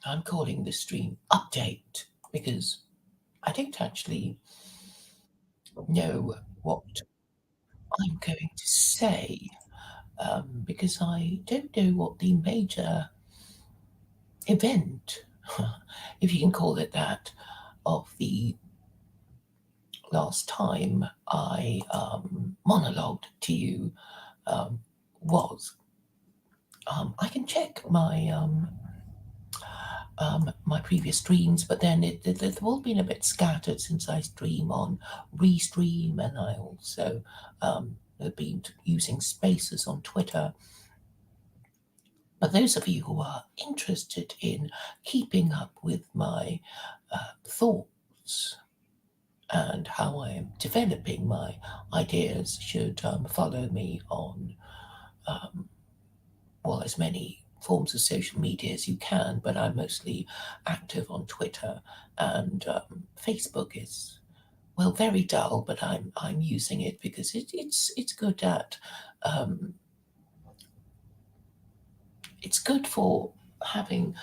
I'm calling this stream update because I don't actually know what I'm going to say because I don't know what the major event, if you can call it that, of the last time I monologued to you was. I can check my previous streams, but then they've all been a bit scattered since I stream on Restream, and I also have been using Spaces on Twitter. But those of you who are interested in keeping up with my thoughts and how I am developing my ideas should follow me on, well, as many forms of social media as you can, but I'm mostly active on Twitter, and Facebook is, well, very dull, but I'm using it because it's good at it's good for having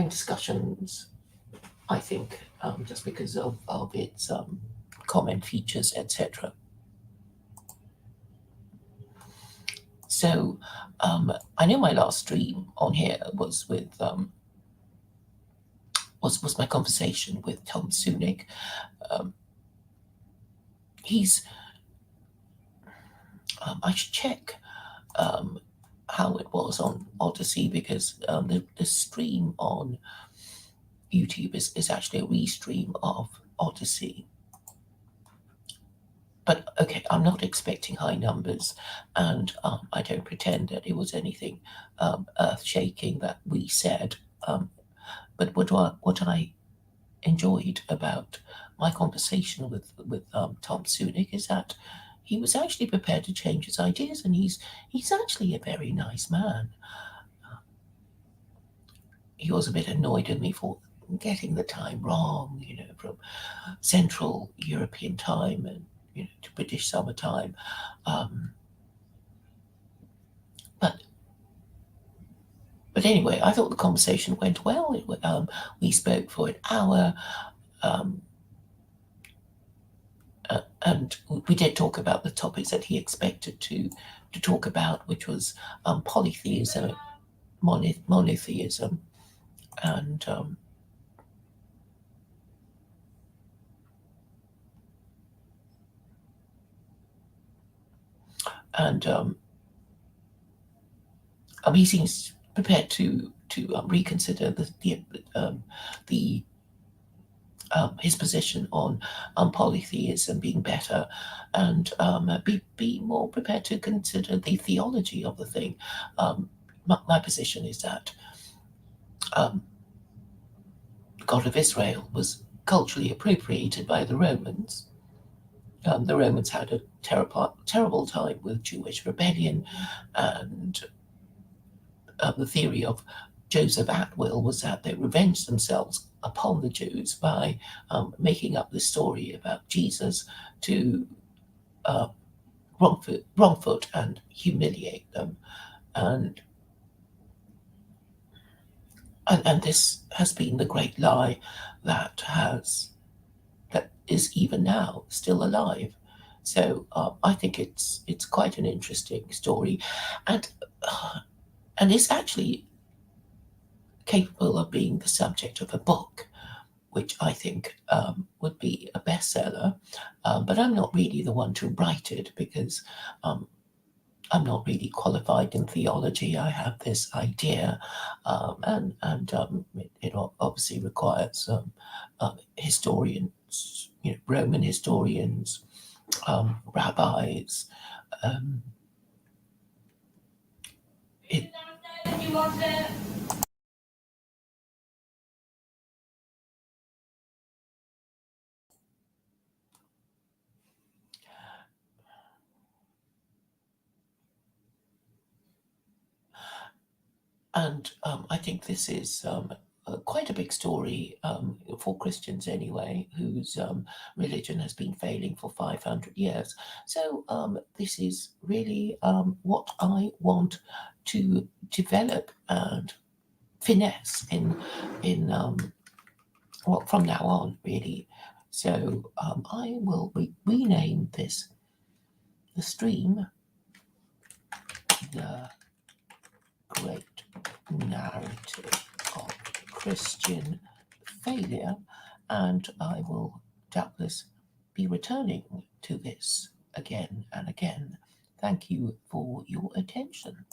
discussions. I think just because of its comment features, etc. So I know my last stream on here was with was my conversation with Tom Sunik. He's I should check how it was on Odyssey because the stream on YouTube is actually a restream of Odyssey. But okay, I'm not expecting high numbers, and I don't pretend that it was anything earth-shaking that we said. But what I enjoyed about my conversation with Tom Sunik is that he was actually prepared to change his ideas, and he's actually a very nice man. He was a bit annoyed at me for getting the time wrong, from Central European time and to British summer time. But anyway, I thought the conversation went well. We spoke for an hour, and we did talk about the topics that he expected to talk about, which was polytheism, monotheism, and he seems prepared to reconsider the his position on polytheism being better, and be more prepared to consider the theology of the thing. My position is that the God of Israel was culturally appropriated by the Romans. The Romans had a terrible time with Jewish rebellion, and the theory of Joseph Atwill was that they revenged themselves upon the Jews by making up this story about Jesus to wrongfoot and humiliate them, and this has been the great lie that is even now still alive. So I think it's quite an interesting story, and it's actually capable of being the subject of a book, which I think would be a bestseller. But I'm not really the one to write it because I'm not really qualified in theology. I have this idea, and it obviously requires historians, Roman historians, rabbis. It, And I think this is quite a big story for Christians anyway, whose religion has been failing for 500 years. So this is really what I want to develop and finesse in well, from now on, really. So I will rename this the stream the Great Narrative of Christian Failure, and I will doubtless be returning to this again and again. Thank you for your attention.